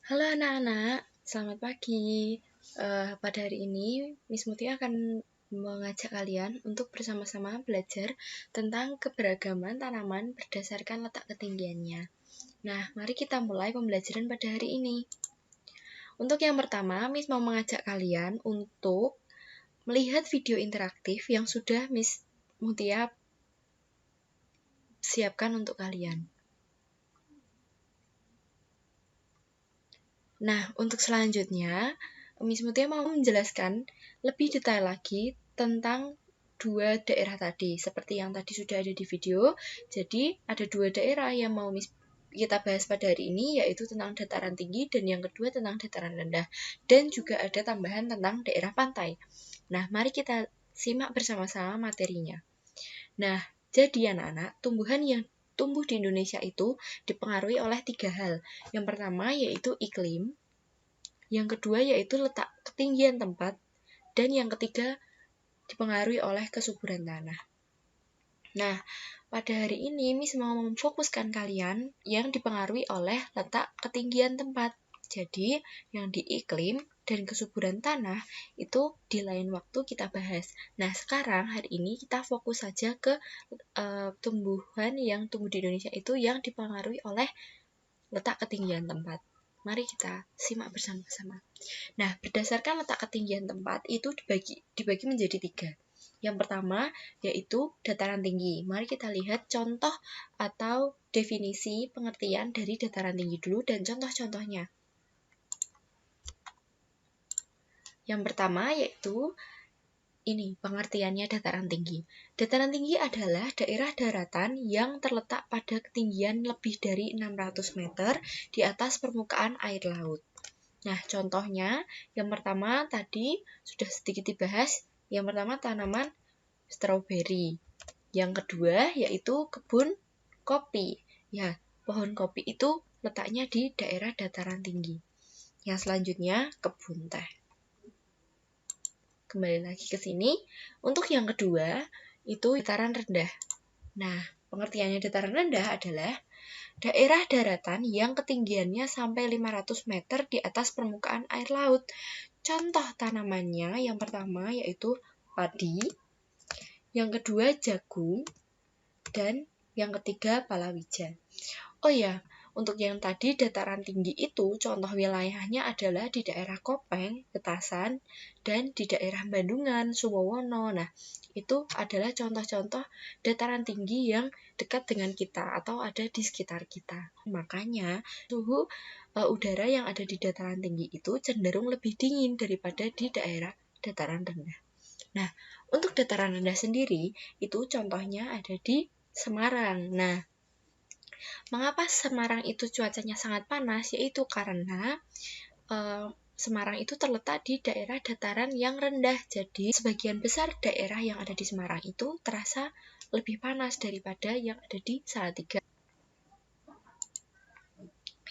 Halo anak-anak, selamat pagi. Pada hari ini, Miss Mutia akan mengajak kalian untuk bersama-sama belajar tentang keberagaman tanaman berdasarkan letak ketinggiannya. Nah, mari kita mulai pembelajaran pada hari ini. Untuk yang pertama, Miss mau mengajak kalian untuk melihat video interaktif yang sudah Miss Mutia siapkan untuk kalian. Nah, untuk selanjutnya, Miss Mutia mau menjelaskan lebih detail lagi tentang dua daerah tadi. Seperti yang tadi sudah ada di video, jadi ada dua daerah yang mau kita bahas pada hari ini, yaitu tentang dataran tinggi dan yang kedua tentang dataran rendah. Dan juga ada tambahan tentang daerah pantai. Nah, mari kita simak bersama-sama materinya. Nah, jadi anak-anak, tumbuhan yang tumbuh di Indonesia itu dipengaruhi oleh 3 hal. Yang pertama yaitu iklim, yang kedua yaitu letak ketinggian tempat, dan yang ketiga dipengaruhi oleh kesuburan tanah. Nah, pada hari ini Miss mau memfokuskan kalian yang dipengaruhi oleh letak ketinggian tempat. Jadi, yang di iklim dan kesuburan tanah itu di lain waktu kita bahas. Nah, sekarang hari ini kita fokus saja ke tumbuhan yang tumbuh di Indonesia itu yang dipengaruhi oleh letak ketinggian tempat. Mari kita simak bersama-sama. Nah, berdasarkan letak ketinggian tempat itu dibagi menjadi 3. Yang pertama yaitu dataran tinggi. Mari kita lihat contoh atau definisi pengertian dari dataran tinggi dulu dan contoh-contohnya. Yang pertama yaitu ini pengertiannya dataran tinggi. Dataran tinggi adalah daerah daratan yang terletak pada ketinggian lebih dari 600 meter di atas permukaan air laut. Nah, contohnya yang pertama tadi sudah sedikit dibahas. Yang pertama tanaman stroberi. Yang kedua yaitu kebun kopi. Ya, pohon kopi itu letaknya di daerah dataran tinggi. Yang selanjutnya kebun teh. Kembali lagi ke sini. Untuk yang kedua, itu dataran rendah. Nah, pengertiannya dataran rendah adalah daerah daratan yang ketinggiannya sampai 500 meter di atas permukaan air laut. Contoh tanamannya yang pertama yaitu padi, yang kedua jagung, dan yang ketiga palawija. Oh ya, untuk yang tadi dataran tinggi itu contoh wilayahnya adalah di daerah Kopeng, Getasan, dan di daerah Bandungan, Suwowono. Nah, itu adalah contoh-contoh dataran tinggi yang dekat dengan kita atau ada di sekitar kita. Makanya, suhu udara yang ada di dataran tinggi itu cenderung lebih dingin daripada di daerah dataran rendah. Nah, untuk dataran rendah sendiri, itu contohnya ada di Semarang. Nah, mengapa Semarang itu cuacanya sangat panas? Yaitu karena Semarang itu terletak di daerah dataran yang rendah. Jadi, sebagian besar daerah yang ada di Semarang itu terasa lebih panas daripada yang ada di Salatiga.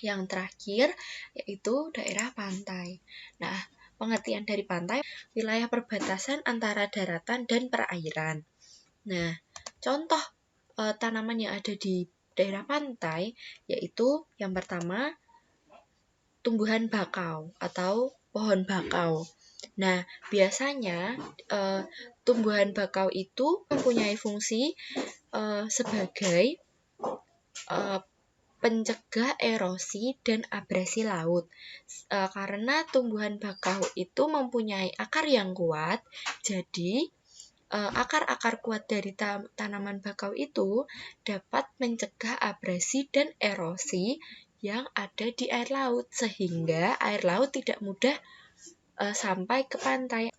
Yang terakhir, yaitu daerah pantai. Nah, pengertian dari pantai, wilayah perbatasan antara daratan dan perairan. Nah, contoh tanaman yang ada di daerah pantai yaitu yang pertama tumbuhan bakau atau pohon bakau. Nah, biasanya tumbuhan bakau itu mempunyai fungsi sebagai pencegah erosi dan abrasi laut. Karena tumbuhan bakau itu mempunyai akar yang kuat, jadi akar-akar kuat dari tanaman bakau itu dapat mencegah abrasi dan erosi yang ada di air laut, sehingga air laut tidak mudah sampai ke pantai.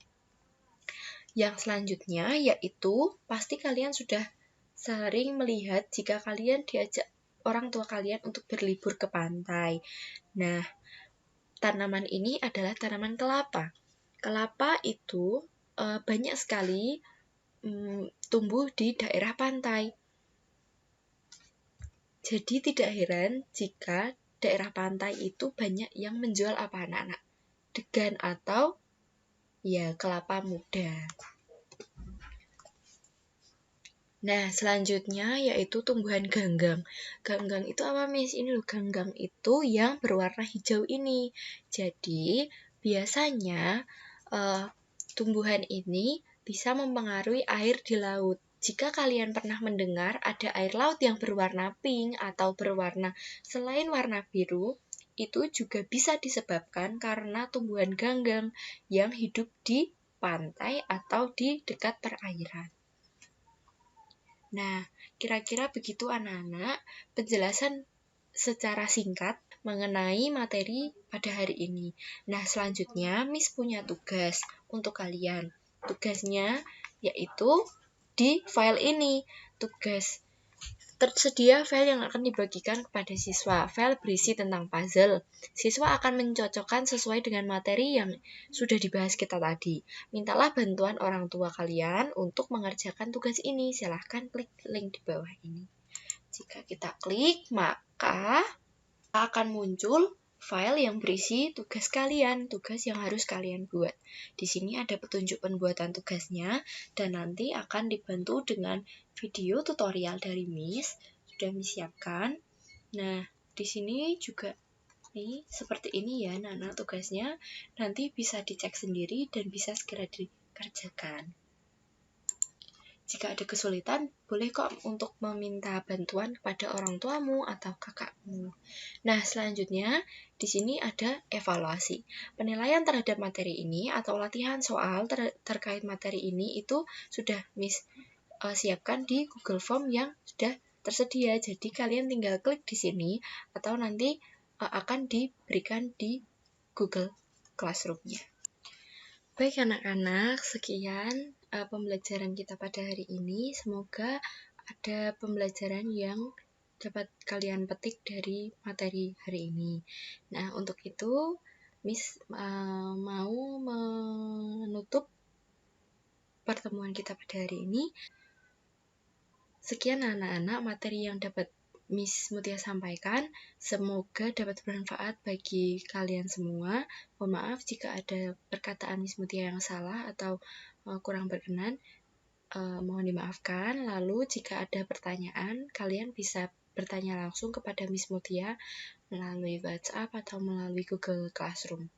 Yang selanjutnya yaitu pasti kalian sudah sering melihat jika kalian diajak orang tua kalian untuk berlibur ke pantai. Nah, tanaman ini adalah tanaman kelapa. Kelapa itu banyak sekali tumbuh di daerah pantai. Jadi tidak heran jika daerah pantai itu banyak yang menjual apa anak-anak? Degan atau ya kelapa muda. Nah, selanjutnya yaitu tumbuhan ganggang. Ganggang itu apa, Miss? Ini loh, ganggang itu yang berwarna hijau ini. Jadi, biasanya tumbuhan ini bisa mempengaruhi air di laut. Jika kalian pernah mendengar ada air laut yang berwarna pink atau berwarna selain warna biru, itu juga bisa disebabkan karena tumbuhan ganggang yang hidup di pantai atau di dekat perairan. Nah, kira-kira begitu anak-anak penjelasan secara singkat mengenai materi pada hari ini. Nah, selanjutnya Miss punya tugas untuk kalian. Tugasnya yaitu di file ini. Tugas tersedia file yang akan dibagikan kepada siswa. File berisi tentang puzzle. Siswa akan mencocokkan sesuai dengan materi yang sudah dibahas kita tadi. Mintalah bantuan orang tua kalian untuk mengerjakan tugas ini. Silahkan klik link di bawah ini. Jika kita klik, maka akan muncul file yang berisi tugas kalian, tugas yang harus kalian buat. Di sini ada petunjuk pembuatan tugasnya, dan nanti akan dibantu dengan video tutorial dari Miss, sudah Miss siapkan. Nah, di sini juga nih, seperti ini ya, Nana tugasnya. Nanti bisa dicek sendiri dan bisa segera dikerjakan. Jika ada kesulitan, boleh kok untuk meminta bantuan kepada orang tuamu atau kakakmu. Nah, selanjutnya di sini ada evaluasi. Penilaian terhadap materi ini atau latihan soal terkait materi ini itu sudah Miss siapkan di Google Form yang sudah tersedia. Jadi kalian tinggal klik di sini atau nanti akan diberikan di Google Classroom-nya. Baik anak-anak, sekian pembelajaran kita pada hari ini. Semoga ada pembelajaran yang dapat kalian petik dari materi hari ini. Nah, untuk itu Miss mau menutup pertemuan kita pada hari ini. Sekian anak-anak materi yang dapat Miss Mutia sampaikan. Semoga dapat bermanfaat bagi kalian semua. Mohon maaf jika ada perkataan Miss Mutia yang salah atau kurang berkenan. Mohon dimaafkan. Lalu jika ada pertanyaan, kalian bisa bertanya langsung kepada Miss Mutia melalui WhatsApp atau melalui Google Classroom.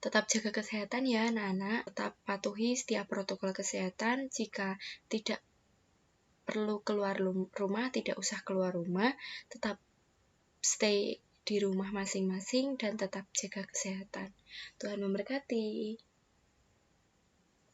Tetap jaga kesehatan ya anak-anak. Tetap patuhi setiap protokol kesehatan. Jika tidak perlu keluar rumah, tidak usah keluar rumah, tetap stay di rumah masing-masing dan tetap jaga kesehatan. Tuhan memberkati.